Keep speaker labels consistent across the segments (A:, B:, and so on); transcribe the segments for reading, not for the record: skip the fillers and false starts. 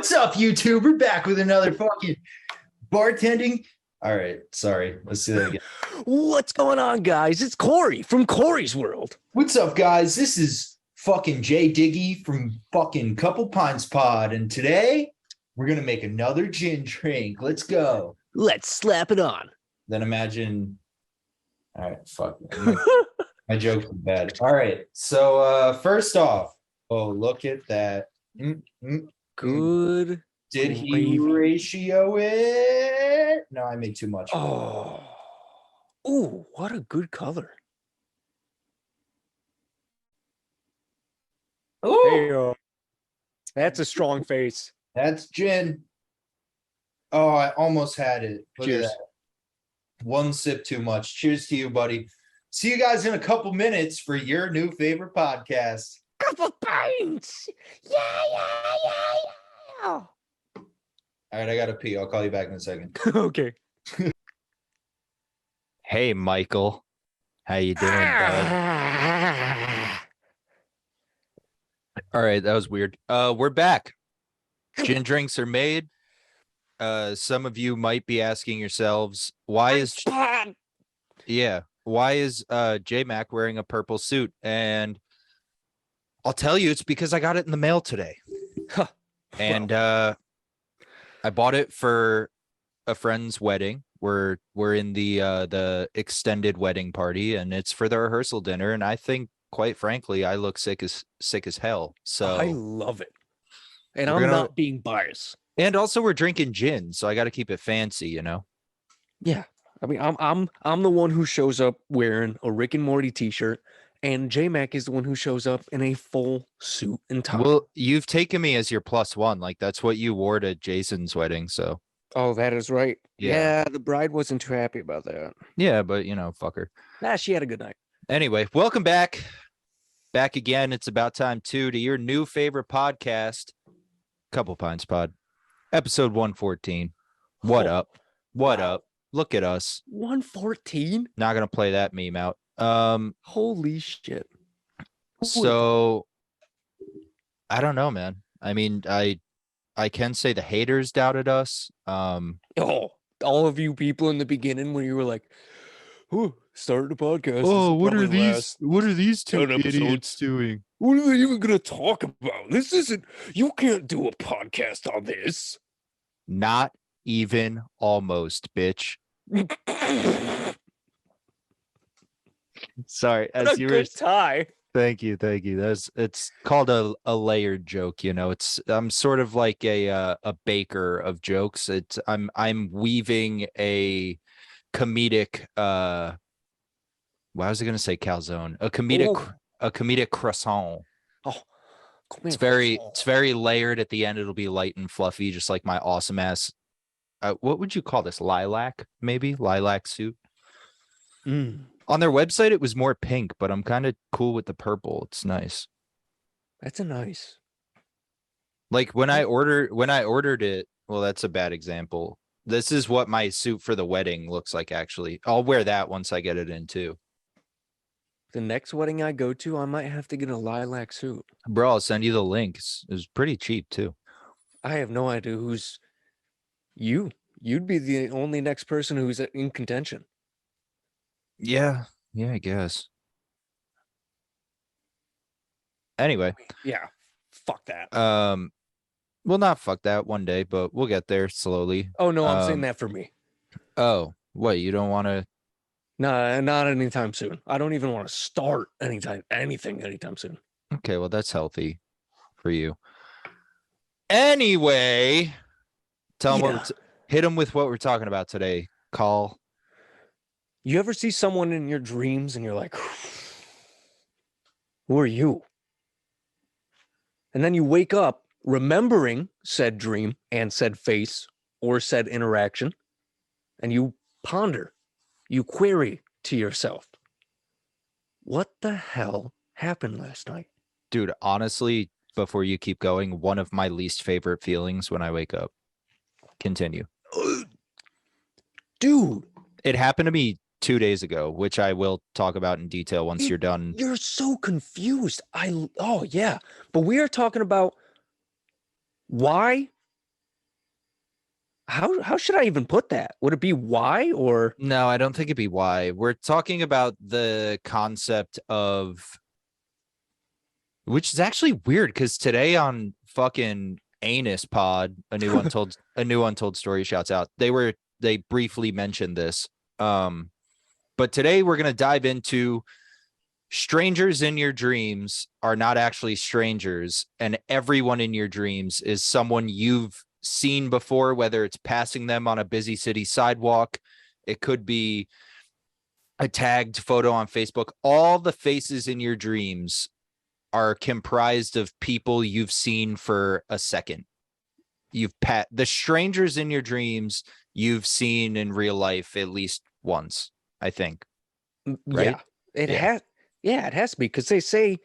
A: What's up, YouTube? We're back with another fucking bartending. All right, sorry. Let's do that again.
B: What's going on, guys? It's Corey from Corey's World.
A: What's up, guys? This is fucking Jay Diggy from fucking Couple Pints Pod, and today we're gonna make another gin drink. Let's go.
B: Let's slap it on.
A: Then imagine. All right, fuck. My joke's bad. All right, so first off, oh look at that.
B: Good.
A: Did he
B: gravy.
A: ratio it? No, I made too much.
B: Oh. Ooh, what a good color.
A: Ooh,
B: Hey, that's a strong face.
A: that's gin. Oh, I almost had it. Look
B: Cheers.
A: at that. One sip too much. Cheers to you, buddy. See you guys in a couple minutes for your new favorite podcast.
B: Couple pints. Yeah.
A: All right, I gotta pee. I'll call you back in a second.
B: Okay.
C: Hey, Michael. How you doing, bud? All right, that was weird. We're back. Gin drinks are made. Some of you might be asking yourselves, why is JMac wearing a purple suit? And I'll tell you, it's because I got it in the mail today.
B: Huh.
C: And I bought it for a friend's wedding. We're in the extended wedding party, and it's for the rehearsal dinner. And I think, quite frankly, I look sick as hell. So
B: I love it. And
C: We're
B: I'm
C: gonna-
B: not being biased.
C: and also we're drinking gin, so I got to keep it fancy, you know.
B: Yeah. I mean, I'm the one who shows up wearing a Rick and Morty t-shirt, and JMac is the one who shows up in a full suit and tie.
C: Well, you've taken me as your plus one. Like that's what you wore to Jason's wedding. So
B: Oh, that is right.
C: Yeah.
B: Yeah, the bride wasn't too happy about that.
C: yeah, but fuck her.
B: Nah, she had a good night.
C: Anyway, welcome back. Back again. It's about time too to your new favorite podcast, Couple Pints Pod, episode 114. What
B: Oh,
C: up? What
B: wow.
C: up? Look at us.
B: 114?
C: Not gonna play that meme out.
B: Holy shit.
C: So I don't know, man. I mean, I can say the haters doubted us.
B: Oh, all of you people in the beginning when you were like, "Ooh, started a podcast.
C: Oh,
B: What are these
C: two
B: 10 episodes.
C: doing?
B: What are they even gonna talk about? This isn't. You can't do a podcast on this."
C: Not even almost, bitch. Sorry,
B: What
C: as
B: a
C: you were.
B: good tie.
C: Thank you. It's called a layered joke. I'm sort of like a baker of jokes. I'm weaving a comedic. Why was I gonna say calzone? A comedic croissant.
B: Oh, come
C: It's
B: here,
C: very layered. At the end, it'll be light and fluffy, just like my awesome ass. What would you call this? Lilac, maybe lilac suit. On their website, it was more pink, but I'm kind of cool with the purple. It's nice.
B: That's a nice.
C: Like when I ordered it, well, that's a bad example. This is what my suit for the wedding looks like, actually. I'll wear that once I get it in too.
B: The next wedding I go to, I might have to get a lilac suit.
C: Bro, I'll send you the links. It was pretty cheap too.
B: I have no idea who's you. You'd be the only next person who's in contention.
C: Yeah, I guess. Anyway,
B: Yeah, fuck that.
C: well, not fuck that one day, but we'll get there slowly.
B: Oh no, I'm saying that for me.
C: Oh, what? You don't want to?
B: Nah, not anytime soon. I don't even want to start anytime soon.
C: Okay, well, that's healthy for you. Anyway, tell them hit them with what we're talking about today. Call.
B: You ever see someone in your dreams and you're like, who are you? And then you wake up remembering said dream and said face or said interaction, and you ponder, you query to yourself, what the hell happened last night?
C: Dude, honestly, before you keep going, one of my least favorite feelings when I wake up. Continue.
B: Dude.
C: It happened to me 2 days ago, which I will talk about in detail once you're done.
B: You're so confused. Oh yeah, but we are talking about why How should I even put that? Would it be why or
C: No, I don't think it'd be why. We're talking about the concept of, which is actually weird because today on fucking Anus Pod, a new untold story, shouts out. They briefly mentioned this. But today we're gonna dive into strangers in your dreams are not actually strangers, and everyone in your dreams is someone you've seen before, whether it's passing them on a busy city sidewalk. It could be a tagged photo on Facebook. All the faces in your dreams are comprised of people you've seen for a second. The strangers in your dreams you've seen in real life at least once, I think. Right?
B: Yeah, it has to be because they say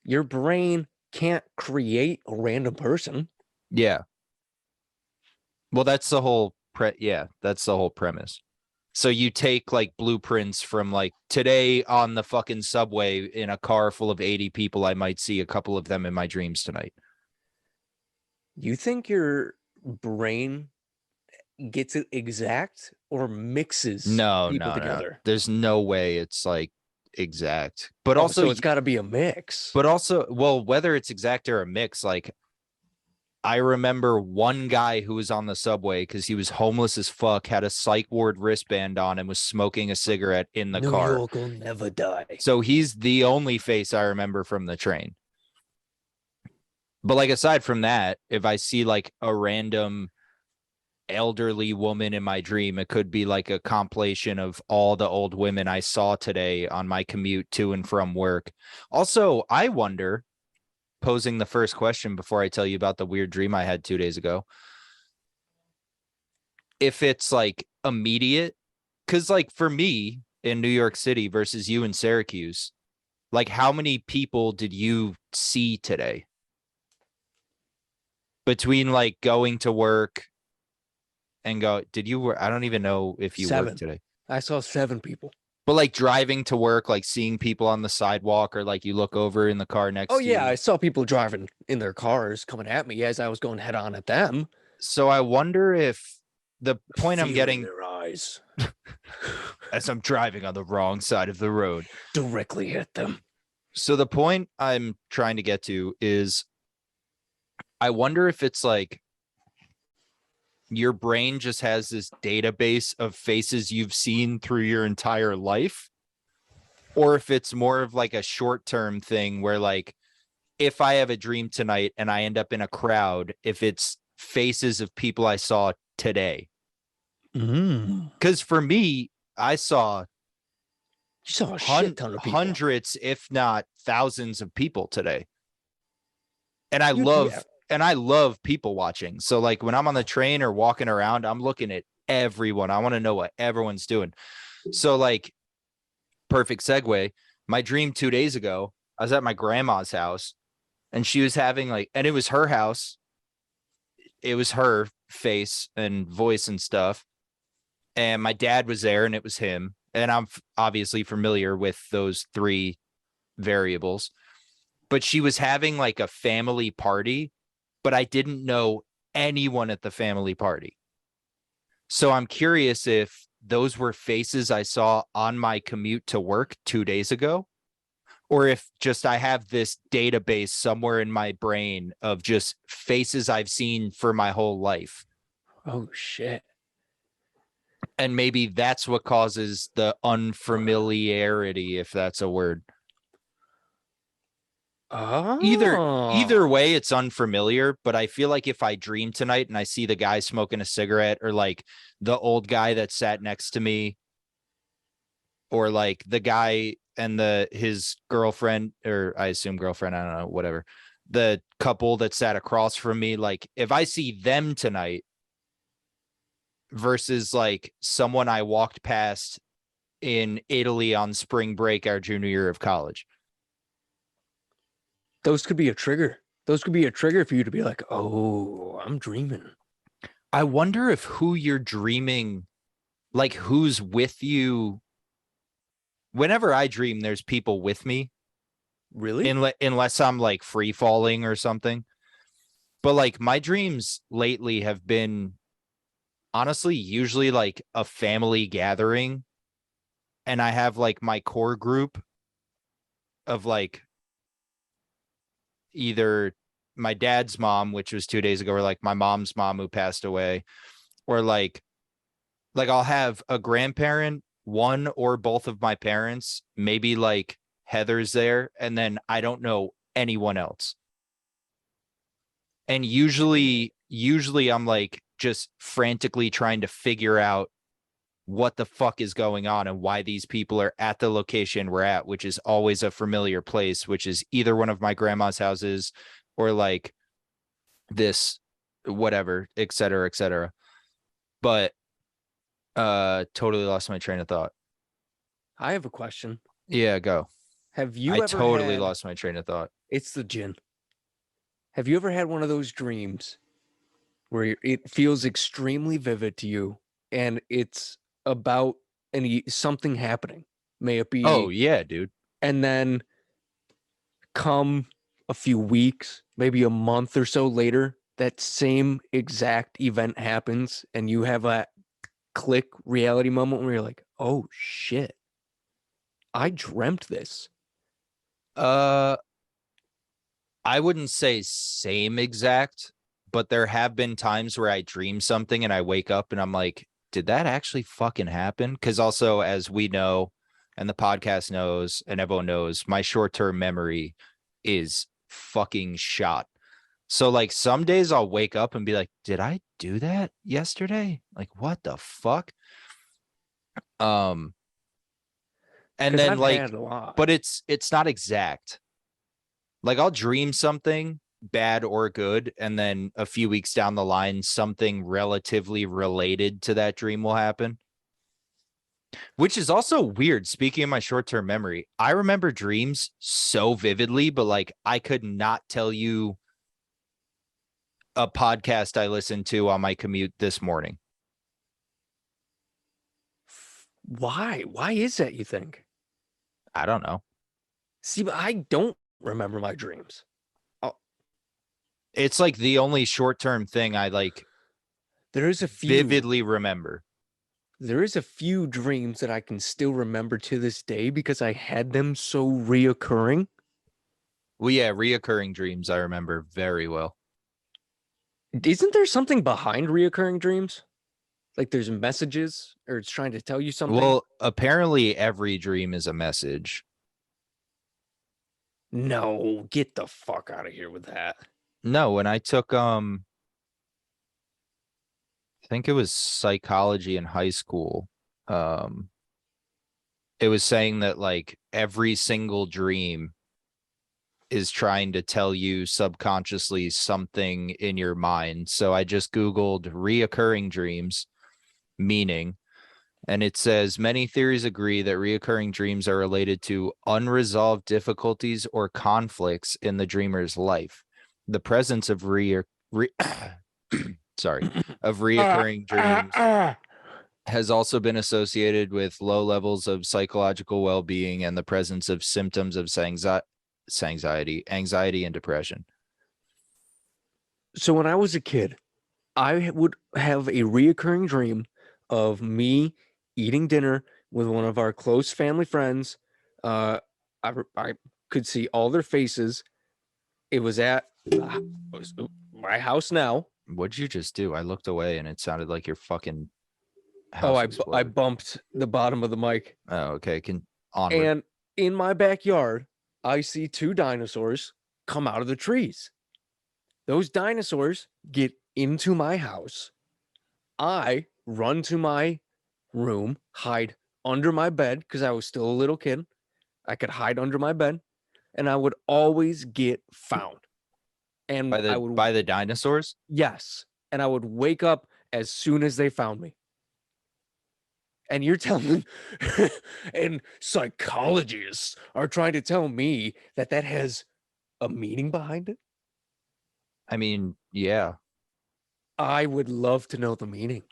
B: your brain can't create a random person.
C: Yeah. Well, that's the whole that's the whole premise. So you take like blueprints from like today on the fucking subway in a car full of 80 people. I might see a couple of them in my dreams tonight.
B: You think your brain gets it exact or mixes people together?
C: There's no way it's like exact. But
B: also it's got to be a mix.
C: But also, well, whether it's exact or a mix, like I remember one guy who was on the subway because he was homeless as fuck, had a psych ward wristband on, and was smoking a cigarette in the car.
B: New York will never die.
C: So he's the only face I remember from the train. But like aside from that, if I see like a random elderly woman in my dream, it could be like a compilation of all the old women I saw today on my commute to and from work. Also, I wonder, posing the first question before I tell you about the weird dream I had 2 days ago, if it's like immediate, because like for me in New York City versus you in Syracuse, like how many people did you see today? Between like going to work and did you work? I don't even know if you worked today.
B: I saw 7 people.
C: But like driving to work, like seeing people on the sidewalk, or like you look over in the car next to you.
B: I saw people driving in their cars coming at me as I was going head on at them.
C: So I wonder if the point I'm getting,
B: their eyes
C: as I'm driving on the wrong side of the road,
B: directly hit them.
C: So the point I'm trying to get to is, I wonder if it's like your brain just has this database of faces you've seen through your entire life, or if it's more of like a short-term thing where like, if I have a dream tonight and I end up in a crowd, if it's faces of people I saw today. Because for me, you saw a shit ton of people. Hundreds, if not thousands of people today. And I love people watching. So like when I'm on the train or walking around, I'm looking at everyone. I want to know what everyone's doing. So like, perfect segue. My dream 2 days ago, I was at my grandma's house and she was having like, and it was her house. It was her face and voice and stuff. And my dad was there and it was him. And I'm obviously familiar with those 3 variables. But she was having like a family party, but I didn't know anyone at the family party. So I'm curious if those were faces I saw on my commute to work 2 days ago, or if just I have this database somewhere in my brain of just faces I've seen for my whole life.
B: Oh, shit.
C: And maybe that's what causes the unfamiliarity, if that's a word.
B: Oh.
C: Either way, it's unfamiliar, but I feel like if I dream tonight and I see the guy smoking a cigarette, or like the old guy that sat next to me, or like the guy and his girlfriend, or I assume girlfriend, I don't know, whatever, the couple that sat across from me, like if I see them tonight versus like someone I walked past in Italy on spring break our junior year of college.
B: Those could be a trigger. Those could be a trigger for you to be like, oh, I'm dreaming.
C: I wonder if who you're dreaming, like who's with you. Whenever I dream, there's people with me.
B: Really?
C: Unless I'm like free falling or something. But like my dreams lately have been honestly usually like a family gathering, and I have like my core group of like either my dad's mom, which was 2 days ago, or like my mom's mom who passed away, or like I'll have a grandparent, one or both of my parents, maybe like Heather's there, and then I don't know anyone else. And usually I'm like just frantically trying to figure out what the fuck is going on and why these people are at the location we're at, which is always a familiar place, which is either one of my grandma's houses or like this, whatever, et cetera, et cetera. But totally lost my train of thought.
B: I have a question.
C: Yeah, go.
B: Have you
C: I
B: ever
C: totally
B: had,
C: lost my train of thought.
B: it's the gin. Have you ever had one of those dreams where it feels extremely vivid to you and it's about something happening? May it be,
C: Oh yeah, dude.
B: and then come a few weeks, maybe a month or so later, that same exact event happens and you have a click reality moment where you're like, oh shit, I dreamt this.
C: I wouldn't say same exact, but there have been times where I dream something and I wake up and I'm like, did that actually fucking happen? Because also, as we know, and the podcast knows, and everyone knows, my short-term memory is fucking shot. So like some days I'll wake up and be like, did I do that yesterday? Like, what the fuck? And
B: 'Cause
C: then
B: I've
C: like,
B: had a lot.
C: but it's not exact. Like I'll dream something bad or good, and then a few weeks down the line, something relatively related to that dream will happen. Which is also weird. Speaking of my short-term memory, I remember dreams so vividly, but like I could not tell you a podcast I listened to on my commute this morning.
B: Why? Why is that, you think?
C: I don't know.
B: See, but I don't remember my dreams.
C: It's like the only short-term thing I like
B: There is a few
C: vividly remember.
B: There is a few dreams that I can still remember to this day because I had them so reoccurring.
C: Well, yeah, reoccurring dreams I remember very well.
B: Isn't there something behind reoccurring dreams? Like there's messages or it's trying to tell you something?
C: Well, apparently every dream is a message.
B: No, get the fuck out of here with that.
C: No, when I took I think it was psychology in high school. It was saying that like every single dream is trying to tell you subconsciously something in your mind. So I just Googled reoccurring dreams meaning, and it says many theories agree that reoccurring dreams are related to unresolved difficulties or conflicts in the dreamer's life. The presence of reoccurring dreams has also been associated with low levels of psychological well-being and the presence of symptoms of anxiety, and depression.
B: So when I was a kid, I would have a reoccurring dream of me eating dinner with one of our close family friends. I could see all their faces. It was at my house now.
C: What'd you just do? I looked away and it sounded like your fucking
B: Oh,
C: house
B: I bumped the bottom of the mic.
C: Oh, okay. Onward.
B: And in my backyard, I see two dinosaurs come out of the trees. Those dinosaurs get into my house. I run to my room, hide under my bed because I was still a little kid. I could hide under my bed, and I would always get found. And
C: by the dinosaurs?
B: Yes. And I would wake up as soon as they found me. And you're telling and psychologists are trying to tell me that that has a meaning behind it?
C: I mean, yeah.
B: I would love to know the meaning.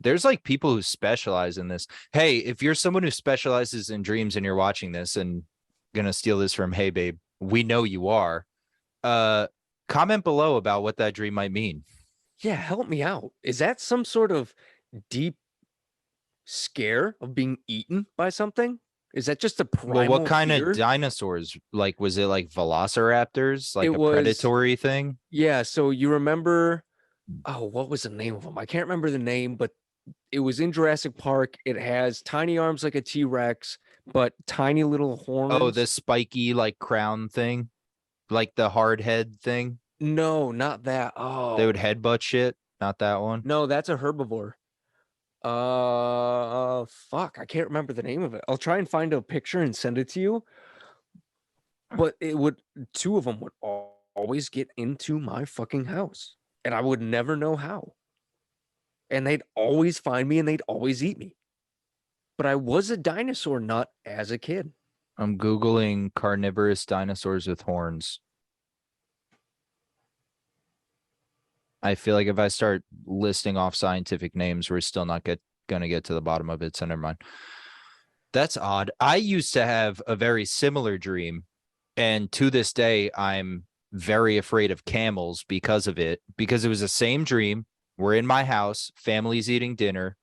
C: There's like people who specialize in this. Hey, if you're someone who specializes in dreams and you're watching this and gonna steal this from Hey Babe, we know you are. Comment below about what that dream might mean.
B: Yeah, help me out. Is that some sort of deep scare of being eaten by something? Is that just a
C: Well,
B: primal
C: what kind
B: fear?
C: of dinosaurs? Like, was it like velociraptors, like
B: It
C: a
B: was,
C: predatory thing?
B: yeah. So you remember, oh, what was the name of them? I can't remember the name, but it was in Jurassic Park. It has tiny arms like a T-Rex, but tiny little horns.
C: Oh, the spiky like crown thing, like the hard head thing.
B: No, not that.
C: They
B: Oh,
C: would headbutt shit. Not that one.
B: no, that's a herbivore. Fuck, I can't remember the name of it. I'll try and find a picture and send it to you. But it would, two of them would always get into my fucking house, and I would never know how. And they'd always find me and they'd always eat me. But I was a dinosaur nut as a kid.
C: I'm Googling carnivorous dinosaurs with horns. I feel like if I start listing off scientific names, we're still not gonna get to the bottom of it. So never mind. That's odd. I used to have a very similar dream, and to this day, I'm very afraid of camels because of it. Because it was the same dream. We're in my house, family's eating dinner,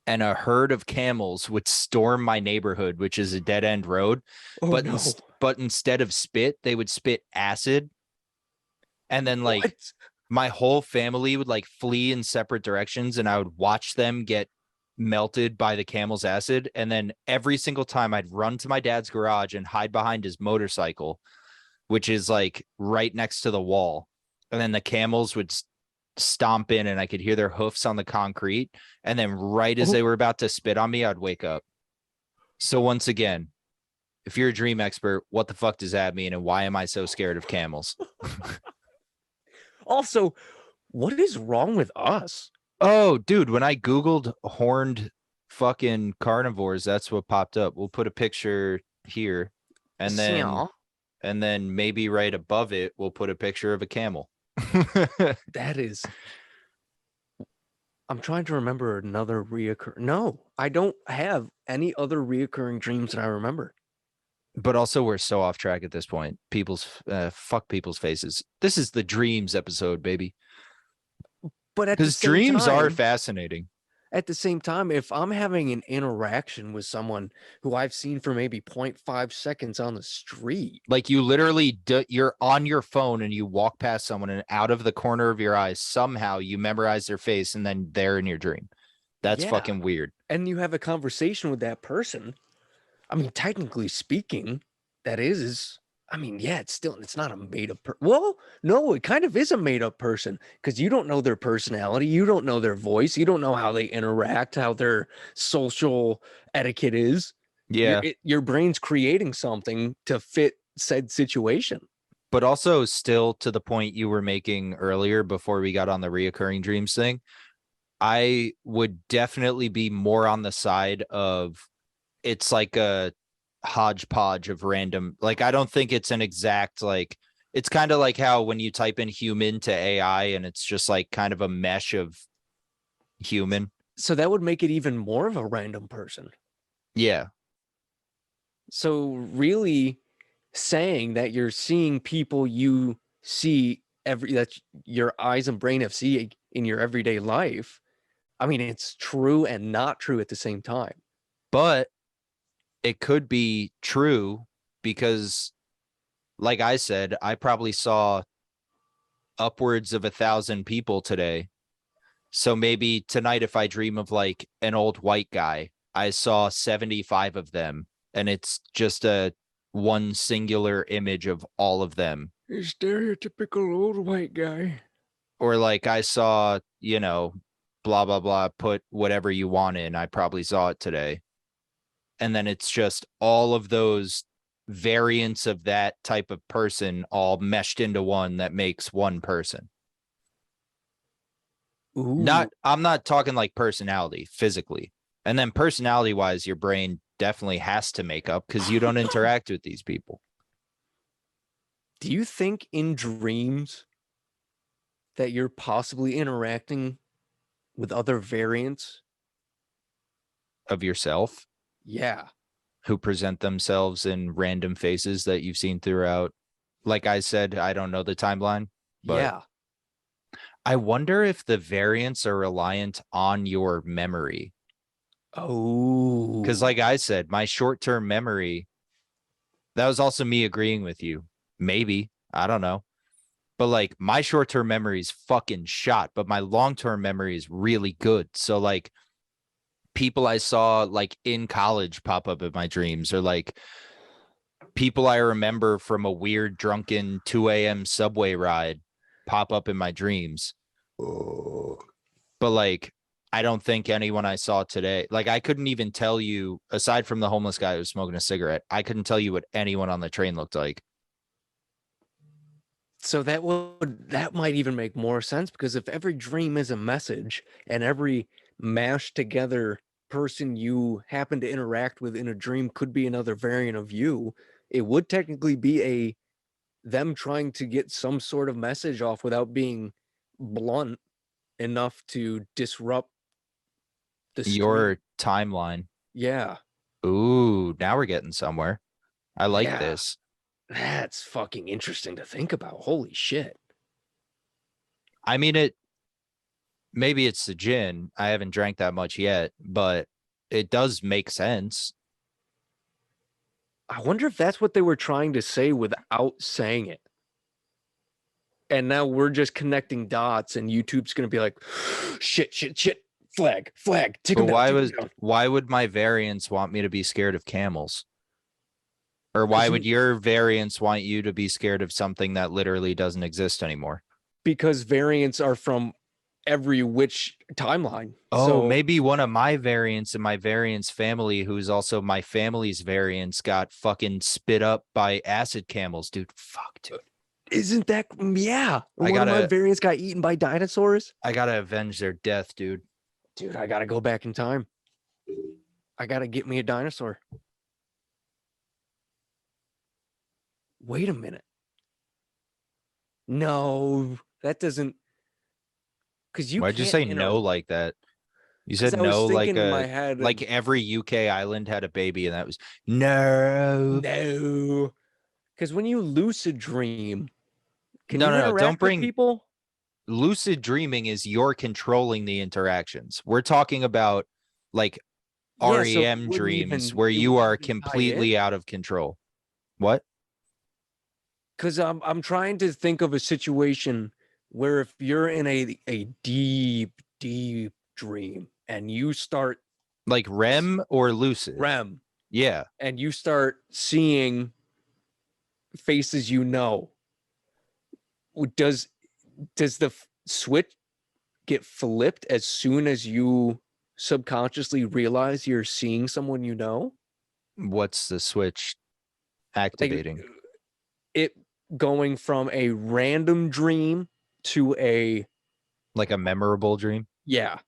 C: and a herd of camels would storm my neighborhood, which is a dead end road.
B: Oh,
C: but
B: no.
C: but instead of spit, they would spit acid, and then like
B: What?
C: my whole family would like flee in separate directions, and I would watch them get melted by the camel's acid. And then every single time I'd run to my dad's garage and hide behind his motorcycle, which is like right next to the wall. And then the camels would stomp in and I could hear their hoofs on the concrete. And then right as they were about to spit on me, I'd wake up. So once again, if you're a dream expert, what the fuck does that mean? And why am I so scared of camels?
B: Also, what is wrong with us?
C: Oh, dude, when I Googled horned fucking carnivores, that's what popped up. We'll put a picture here, and then maybe right above it, we'll put a picture of a camel.
B: That is, I'm trying to remember another reoccurring. No, I don't have any other reoccurring dreams that I remember.
C: But also, we're so off track at this point. Fuck people's faces. This is the dreams episode, baby.
B: But at the
C: Because
B: same
C: dreams are
B: time,
C: fascinating.
B: at the same time, if I'm having an interaction with someone who I've seen for maybe 0.5 seconds on the street,
C: Like you literally, you're on your phone and you walk past someone, and out of the corner of your eyes, somehow you memorize their face, and then they're in your dream. That's
B: yeah,
C: fucking weird.
B: and you have a conversation with that person, I mean, technically speaking, that is, I mean, yeah, it's not a made up well, no, it kind of is a made up person because you don't know their personality, you don't know their voice, you don't know how they interact, how their social etiquette is.
C: Yeah.
B: Your brain's creating something to fit said situation.
C: But also, still to the point you were making earlier before we got on the reoccurring dreams thing, I would definitely be more on the side of it's like a hodgepodge of random. Like, I don't think it's an exact, like, it's kind of like how when you type in human to AI and it's just like kind of a mesh of human.
B: So that would make it even more of a random person.
C: Yeah.
B: So really saying that you're seeing people you see that your eyes and brain have seen in your everyday life, I mean, it's true and not true at the same time.
C: But it could be true because, like I said, I probably saw upwards of 1,000 people today. So maybe tonight, if I dream of like an old white guy, I saw 75 of them, and it's just a one singular image of all of them.
B: A stereotypical old white guy.
C: Or like I saw, blah, blah, blah, put whatever you want in. I probably saw it today. And then it's just all of those variants of that type of person all meshed into one that makes one person.
B: Ooh.
C: I'm not talking like personality physically. And then personality wise, your brain definitely has to make up because you don't interact with these people.
B: Do you think in dreams that you're possibly interacting with other variants
C: Of yourself?
B: Yeah.
C: Who present themselves in random faces that you've seen throughout. Like I said, I don't know the timeline. But
B: yeah.
C: I wonder if the variants are reliant on your memory.
B: Oh,
C: Because like I said, my short-term memory, that was also me agreeing with you. Maybe. I don't know. But like my short-term memory is fucking shot, but my long-term memory is really good. So like people I saw like in college pop up in my dreams, or like people I remember from a weird drunken 2 a.m. subway ride pop up in my dreams. But like, I don't think anyone I saw today, like I couldn't even tell you, aside from the homeless guy who was smoking a cigarette, I couldn't tell you what anyone on the train looked like.
B: so that might even make more sense, because if every dream is a message and every mashed together person you happen to interact with in a dream could be another variant of you, it would technically be them trying to get some sort of message off without being blunt enough to disrupt the stream.
C: Your timeline.
B: Yeah.
C: Ooh, now we're getting somewhere. I like
B: Yeah.
C: this.
B: That's fucking interesting to think about. Holy shit.
C: I mean, maybe it's the gin. I haven't drank that much yet, but it does make sense.
B: I wonder if that's what they were trying to say without saying it. And now we're just connecting dots, and YouTube's going to be like, shit, flag, take
C: But
B: them down.
C: why would my variants want me to be scared of camels? Or why
B: 'Cause
C: would your variants want you to be scared of something that literally doesn't exist anymore?
B: Because variants are from every which timeline.
C: Oh,
B: So
C: maybe one of my variants in my variants family, who's also my family's variants, got fucking spit up by acid camels, dude. Fuck, dude.
B: isn't that, yeah.
C: I
B: One of my
C: gotta-
B: variants got eaten by dinosaurs.
C: I gotta avenge their death, dude.
B: Dude, I got to go back in time. I got to get me a dinosaur. Wait a minute. No, that doesn't. Because you
C: Why'd you
B: can't
C: say no like that? You
B: 'cause
C: said
B: I was
C: no like
B: thinking in my head,
C: like every UK island had a baby, and that was no.
B: no. Because when you lucid dream, can
C: No,
B: you
C: no, no.
B: interact
C: Don't
B: with
C: bring
B: people?
C: lucid dreaming is you're controlling the interactions. We're talking about like
B: Yeah, so it
C: REM
B: wouldn't
C: dreams
B: even-
C: where
B: it
C: you
B: wouldn't
C: are
B: even tie in.
C: completely out of control. What?
B: Because I'm trying to think of a situation where if you're in a deep dream and you start
C: Like REM or lucid?
B: REM
C: Yeah.
B: and you start seeing faces you know, does the switch get flipped as soon as you subconsciously realize you're seeing someone you know?
C: What's the switch
B: Like,
C: activating?
B: it going from a random dream to
C: Like a memorable dream?
B: yeah.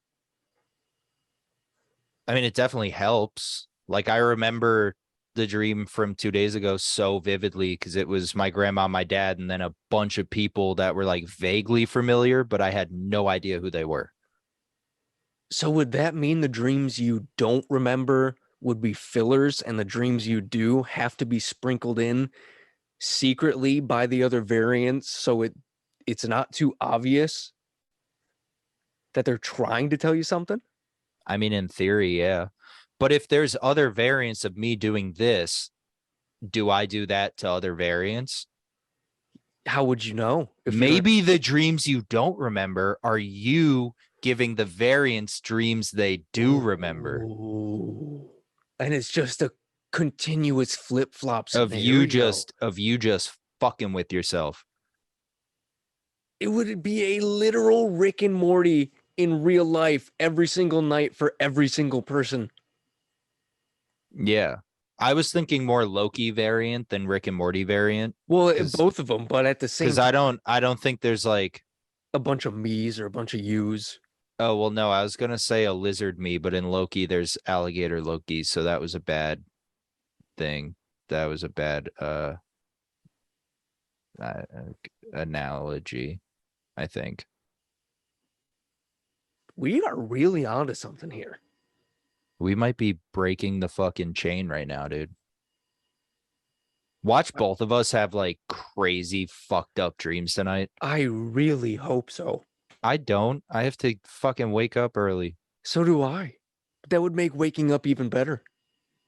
C: I mean, it definitely helps. Like I remember the dream from 2 days ago so vividly because it was my grandma, my dad, and then a bunch of people that were like vaguely familiar, but I had no idea who they were.
B: So would that mean the dreams you don't remember would be fillers, and the dreams you do have to be sprinkled in secretly by the other variants, so it's not too obvious that they're trying to tell you something?
C: I mean, in theory, yeah. But if there's other variants of me doing this, do I do that to other variants?
B: How would you know? If you don't-
C: Maybe the dreams you don't remember are you giving the variants dreams they do remember.
B: Ooh. And it's just a continuous flip-flop
C: Of you just fucking with yourself.
B: It would be a literal Rick and Morty in real life every single night for every single person.
C: Yeah. I was thinking more Loki variant than Rick and Morty variant.
B: Well,
C: 'Cause-
B: both of them, but at the same
C: Because
B: time,
C: I don't think there's like,
B: a bunch of me's or a bunch of you's.
C: oh well no, I was gonna say a lizard me, but in Loki there's alligator Loki, so that was a bad thing. That was a bad analogy, I think.
B: We are really onto something here.
C: We might be breaking the fucking chain right now, dude. Watch both of us have like crazy fucked up dreams tonight.
B: I really hope so.
C: I don't. I have to fucking wake up early.
B: So do I. That would make waking up even better.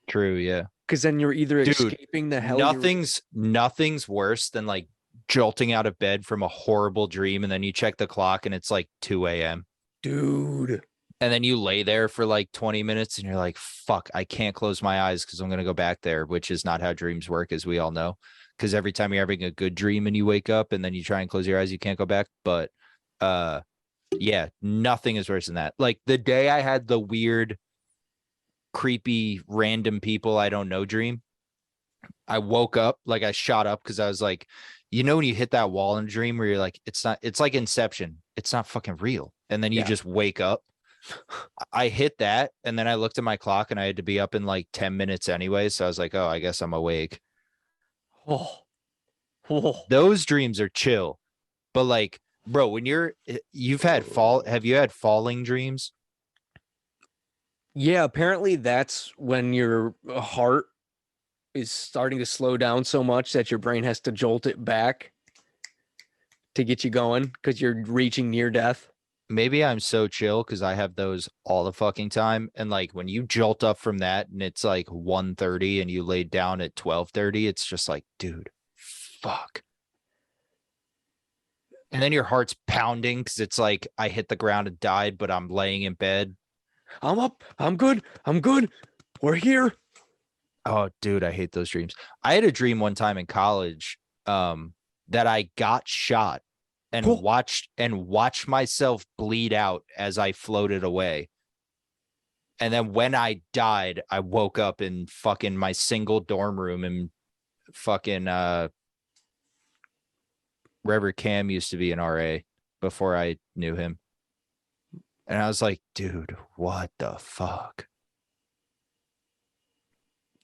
C: True, yeah.
B: Because then you're either
C: Dude,
B: escaping the hell you're in.
C: nothing's worse than like jolting out of bed from a horrible dream and then you check the clock and it's like 2 a.m.
B: Dude.
C: And then you lay there for like 20 minutes and you're like, fuck, I can't close my eyes because I'm going to go back there, which is not how dreams work, as we all know. Because every time you're having a good dream and you wake up and then you try and close your eyes, you can't go back. But yeah, nothing is worse than that. Like the day I had the weird, creepy, random people I don't know dream, I woke up, like I shot up because I was like, you know, when you hit that wall in a dream where you're like, it's like Inception. It's not fucking real. And then you just wake up. I hit that. And then I looked at my clock and I had to be up in like 10 minutes anyway. So I was like, oh, I guess I'm awake.
B: Oh. Oh.
C: Those dreams are chill. But like, bro, when have you had falling dreams?
B: Yeah, apparently that's when your heart is starting to slow down so much that your brain has to jolt it back to get you going because you're reaching near death.
C: Maybe I'm so chill because I have those all the fucking time. And like when you jolt up from that and it's like 1:30 and you laid down at 12:30, it's just like, dude, fuck. And then your heart's pounding because it's like I hit the ground and died, but I'm laying in bed.
B: I'm up. I'm good. I'm good. We're here.
C: Oh, dude, I hate those dreams. I had a dream one time in college that I got shot and watched myself bleed out as I floated away. And then when I died, I woke up in fucking my single dorm room in fucking wherever Cam used to be in RA before I knew him. And I was like, dude, what the fuck?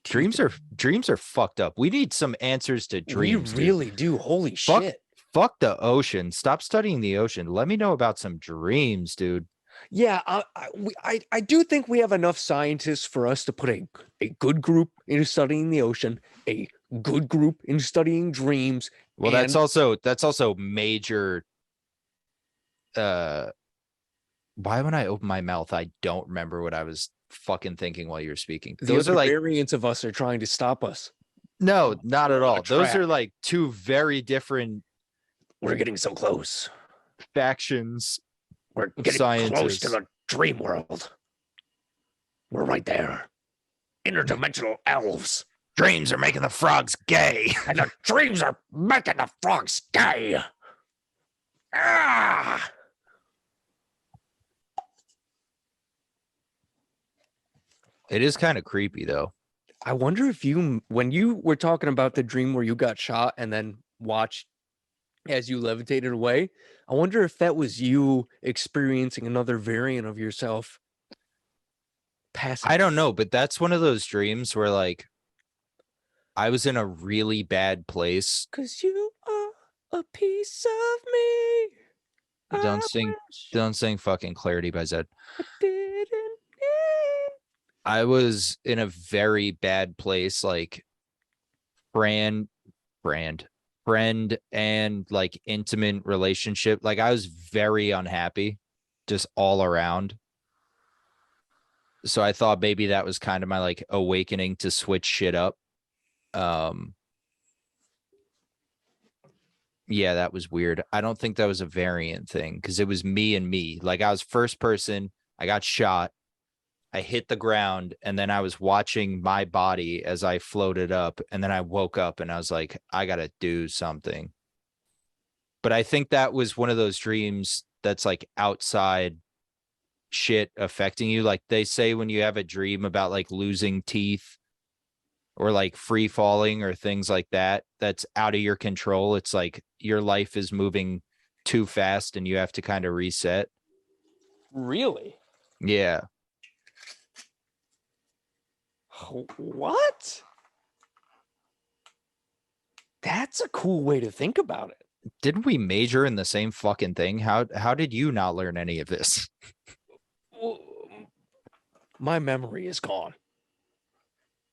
C: Dreams are fucked up. We need some answers to dreams.
B: We really do. Holy shit.
C: Fuck the ocean. Stop studying the ocean. Let me know about some dreams, dude.
B: Yeah, I do think we have enough scientists for us to put a good group into studying the ocean, a good group in studying dreams.
C: Well, that's also major. Why when I open my mouth, I don't remember what I was fucking thinking while you were speaking.
B: Those are like variants of us are trying to stop us.
C: No, not at all. Those are like two very different.
B: We're getting so close.
C: Factions.
B: We're getting close to the dream world. We're right there. Interdimensional elves.
C: Dreams are making the frogs gay.
B: And the dreams are making the frogs gay. Ah!
C: It is kind of creepy, though.
B: I wonder if when you were talking about the dream where you got shot and then watched as you levitated away, I wonder if that was you experiencing another variant of yourself.
C: I don't know, but that's one of those dreams where like I was in a really bad place.
B: 'Cause you are a piece of me.
C: Don't sing fucking Clarity by Zed.
B: I didn't.
C: I was in a very bad place, like friend and like intimate relationship. Like I was very unhappy just all around. So I thought maybe that was kind of my like awakening to switch shit up. Yeah, that was weird. I don't think that was a variant thing because it was me and me. Like I was first person, I got shot. I hit the ground and then I was watching my body as I floated up and then I woke up and I was like, I got to do something. But I think that was one of those dreams that's like outside shit affecting you. Like they say when you have a dream about like losing teeth or like free falling or things like that, that's out of your control. It's like your life is moving too fast and you have to kind of reset.
B: Really?
C: Yeah.
B: What? That's a cool way to think about it.
C: Didn't we major in the same fucking thing? How did you not learn any of this?
B: My memory is gone.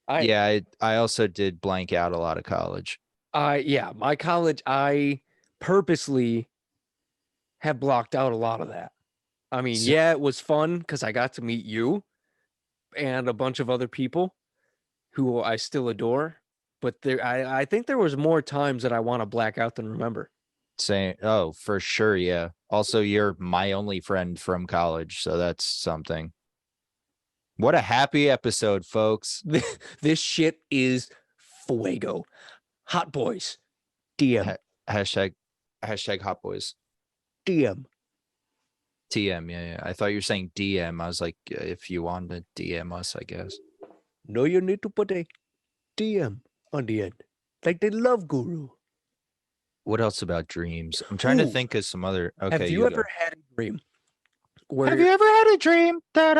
C: I also did blank out a lot of college.
B: My college, I purposely have blocked out a lot of that. I mean,
C: So-
B: yeah, it was fun because I got to meet you and a bunch of other people who I still adore. But I think there was more times that I want to black out than remember.
C: Saying, oh, for sure, yeah. Also, you're my only friend from college, so that's something. What a happy episode, folks.
B: This shit is fuego. Hot boys. DM.
C: Hashtag hot boys.
B: DM.
C: TM, yeah. I thought you were saying DM. I was like, if you want to DM us, I guess.
B: No, you need to put a DM on the end. Like the love guru.
C: What else about dreams? I'm trying to
B: Ooh.
C: think of some other. Okay,
B: Have you ever
C: go.
B: had a dream where
C: Have you ever had a dream that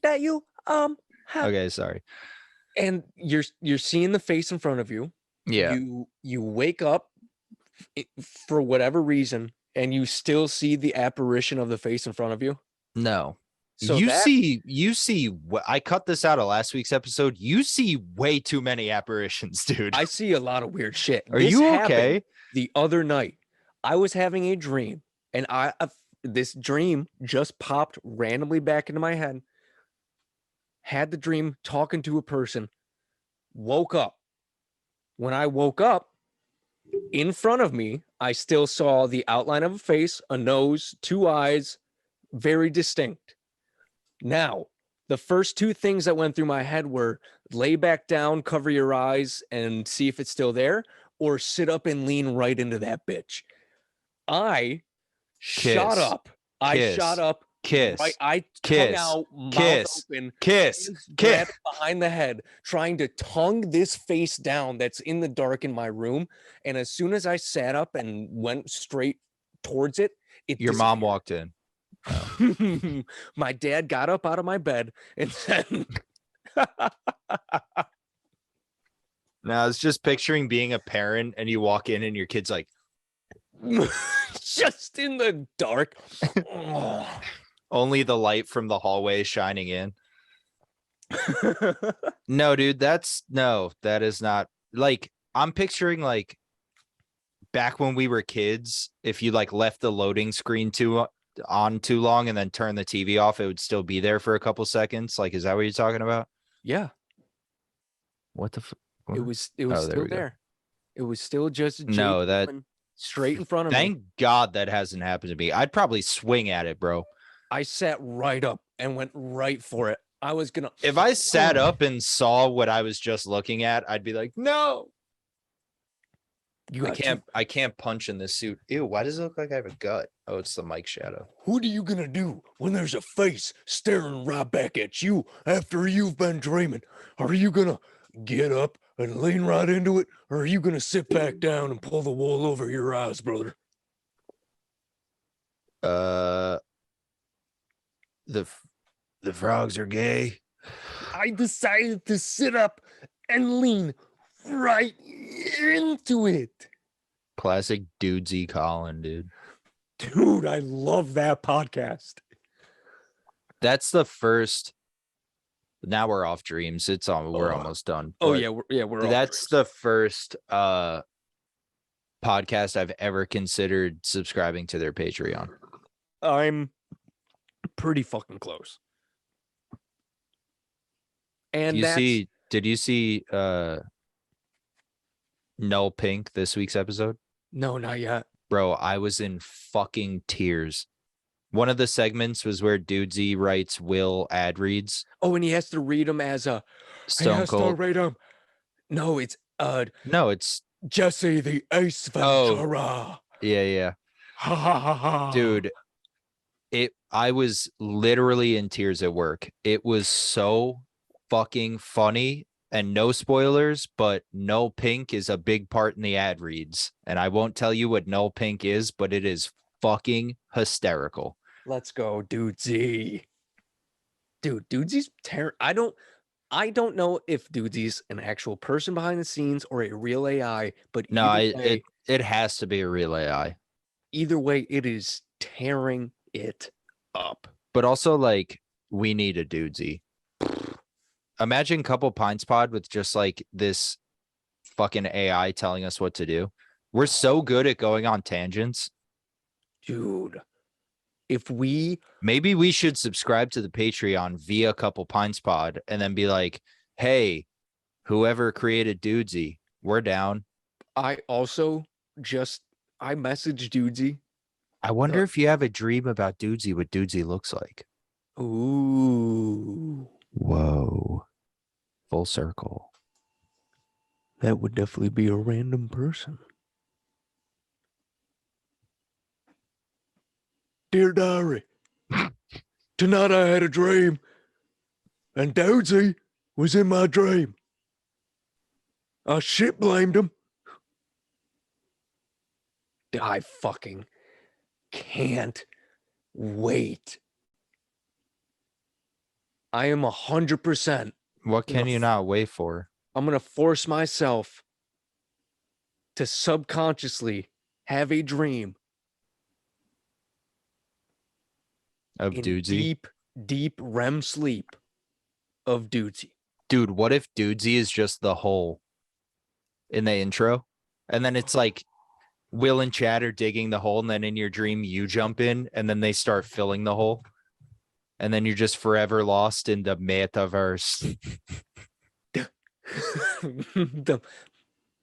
B: that you have,
C: Okay, sorry.
B: and you're seeing the face in front of you?
C: Yeah.
B: You wake up for whatever reason, and you still see the apparition of the face in front of you.
C: No.
B: So
C: you
B: that-
C: see. I cut this out of last week's episode. You see way too many apparitions, dude.
B: I see a lot of weird shit.
C: Are
B: This
C: you
B: happened
C: okay?
B: The other night, I was having a dream, and this dream just popped randomly back into my head. Had the dream talking to a person, woke up. When I woke up, in front of me, I still saw the outline of a face, a nose, two eyes, very distinct. Now, the first two things that went through my head were lay back down, cover your eyes, and see if it's still there, or sit up and lean right into that bitch. I shot up. I shot up.
C: Kiss.
B: Right, I
C: Kiss.
B: tongue out, mouth
C: Kiss.
B: open,
C: Kiss.
B: hands
C: Kiss.
B: grabbed behind the head, trying to tongue this face down that's in the dark in my room. And as soon as I sat up and went straight towards it,
C: Your mom walked in.
B: disappeared. My dad got up out of my bed and said,
C: Now I was just picturing being a parent and you walk in and your kid's like,
B: just in the dark.
C: only the light from the hallway shining in. No, dude, that is not like I'm picturing like back when we were kids, if you like left the loading screen on too long and then turn the TV off, it would still be there for a couple seconds. Like, is that what you're talking about?
B: Yeah,
C: What the
B: it was
C: there
B: still
C: we go.
B: there. It was still just
C: No, that
B: straight in front of me.
C: Thank God that hasn't happened to me. I'd probably swing at it, bro.
B: I sat right up and went right for it. I was gonna.
C: If I sat up and saw what I was just looking at, I'd be like, no. I can't punch in this suit. Ew, why does it look like I have a gut? Oh, it's the mic shadow.
B: What are you gonna do when there's a face staring right back at you after you've been dreaming? Are you gonna get up and lean right into it, or are you gonna sit back down and pull the wool over your eyes, brother?
C: The frogs are gay.
B: I decided to sit up and lean right into it.
C: Classic dudesy Kollin, dude.
B: Dude, I love that podcast.
C: That's the first. Now we're off dreams. It's on. We're almost done.
B: Oh
C: but
B: yeah, we're off
C: that's
B: dreams.
C: the first podcast I've ever considered subscribing to their Patreon.
B: I'm pretty fucking close. And
C: Did you see No Pink this week's episode?
B: No, not yet.
C: Bro, I was in fucking tears. One of the segments was where Dudesy writes Will ad reads.
B: Oh, and he has to read them as a
C: Stone Cold.
B: read them. No, it's
C: No, it's
B: Jesse the Ace Ventura.
C: yeah.
B: Ha ha ha ha.
C: Dude, I was literally in tears at work. It was so fucking funny, and no spoilers, but No Pink is a big part in the ad reads. And I won't tell you what No Pink is, but it is fucking hysterical.
B: Let's go, Dudesy. Dude, Dudesy's I don't know if Dudesy's an actual person behind the scenes or a real AI, but
C: No,
B: it
C: has to be a real AI.
B: Either way, it is tearing it up.
C: But also, like, we need a Dudesy. Imagine Couple Pints Pod with just like this fucking AI telling us what to do. We're so good at going on tangents.
B: Dude, if we
C: Maybe we should subscribe to the Patreon via Couple Pines Pod and then be like, hey, whoever created Dudesy, we're down.
B: I messaged Dudesy.
C: I wonder if you have a dream about Dudesy, what Dudesy looks like.
B: Ooh.
C: Whoa. Full circle.
B: That would definitely be a random person. Dear diary, tonight I had a dream, and Dudesy was in my dream. I shit blamed him. I fucking can't wait. I am 100%.
C: What can you not wait for?
B: I'm going to force myself to subconsciously have a dream
C: Of
B: in
C: Dudesy?
B: deep REM sleep of Dudesy.
C: Dude, what if Dudesy is just the hole in the intro? And then it's like Will and Chad are digging the hole, and then in your dream you jump in, and then they start filling the hole. And then you're just forever lost in the metaverse.
B: The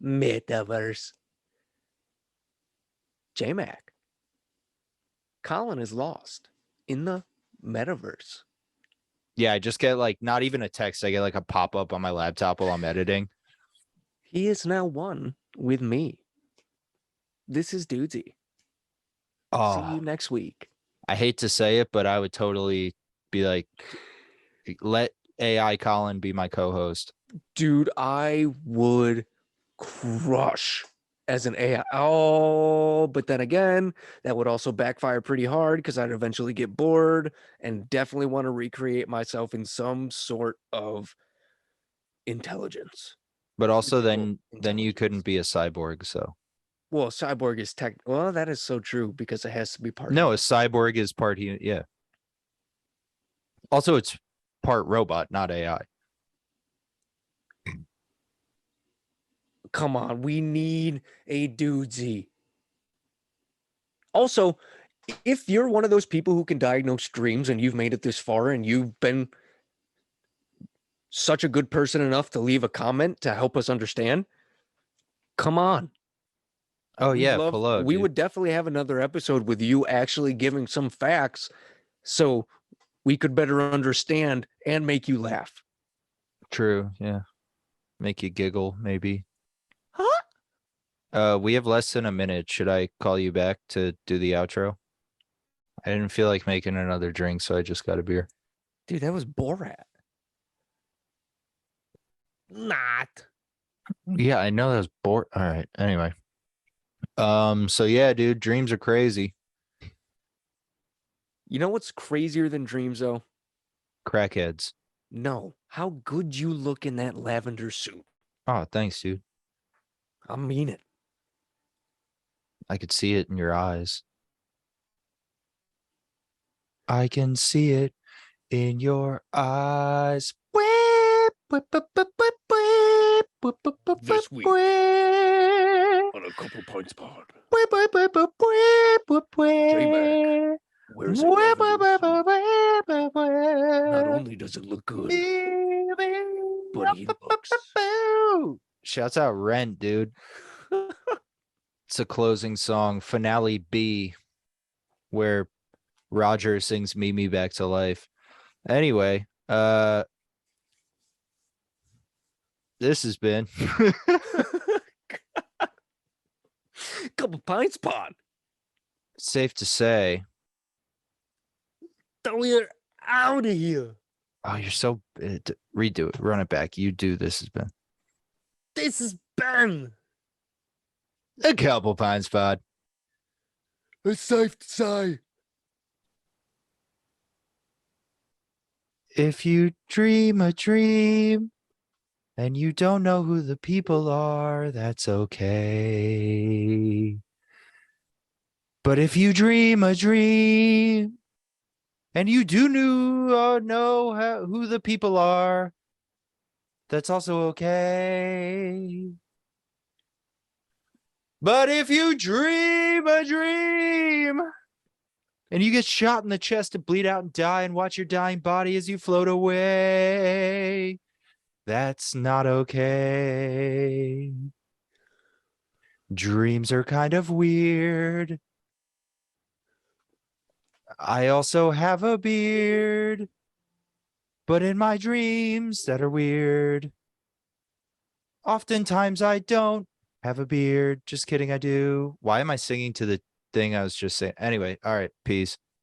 B: metaverse. JMac. Kollin is lost in the metaverse.
C: Yeah, I just get like not even a text. I get like a pop-up on my laptop while I'm editing.
B: He is now one with me. This is Dudesy. See
C: Oh,
B: you next week.
C: I hate to say it, but I would totally be like, let AI Colin be my co-host.
B: Dude, I would crush as an AI. Oh, but then again, that would also backfire pretty hard because I'd eventually get bored and definitely want to recreate myself in some sort of intelligence.
C: But also
B: Physical
C: then you couldn't
B: intelligence.
C: be a cyborg, so.
B: Well, cyborg is well, that is so true because it has to be part
C: No, a
B: human.
C: cyborg is part human, yeah. Also, it's part robot, not AI.
B: Come on, we need a Dudesy. Also, if you're one of those people who can diagnose dreams and you've made it this far and you've been such a good person enough to leave a comment to help us understand, come on.
C: Oh yeah, pull up.
B: We
C: Dude.
B: would definitely have another episode with you actually giving some facts so we could better understand and make you laugh.
C: True, yeah. Make you giggle, maybe.
B: Huh?
C: We have less than a minute. Should I call you back to do the outro? I didn't feel like making another drink, so I just got a beer.
B: Dude, that was Borat. Not.
C: Yeah, I know that was bored. All right. Anyway. So yeah, dude, dreams are crazy.
B: You know what's crazier than dreams, though?
C: Crackheads.
B: No. How good you look in that lavender suit.
C: Oh, thanks, dude.
B: I mean it.
C: I could see it in your eyes. I can see it in your eyes.
B: This week on a Couple Pints Pod. JMac wears a lavender suit. Not only does it look good, but he looks.
C: Shouts out Rent, dude. It's a closing song, finale B, where Roger sings Mimi back to life. Anyway, this has been
B: Couple Pints Pod.
C: safe to say.
B: We're out of here.
C: Oh, you're so redo it. Run it back. You do. This has been
B: This is Ben.
C: a Couple Pines Pod.
B: It's safe to say.
C: If you dream a dream and you don't know who the people are, that's okay. But if you dream a dream and you do know who the people are, that's also okay. But if you dream a dream and you get shot in the chest to bleed out and die and watch your dying body as you float away. That's not okay. Dreams are kind of weird. I also have a beard, but in my dreams that are weird, oftentimes I don't have a beard. Just kidding, I do. Why am I singing to the thing I was just saying? Anyway, all right, peace.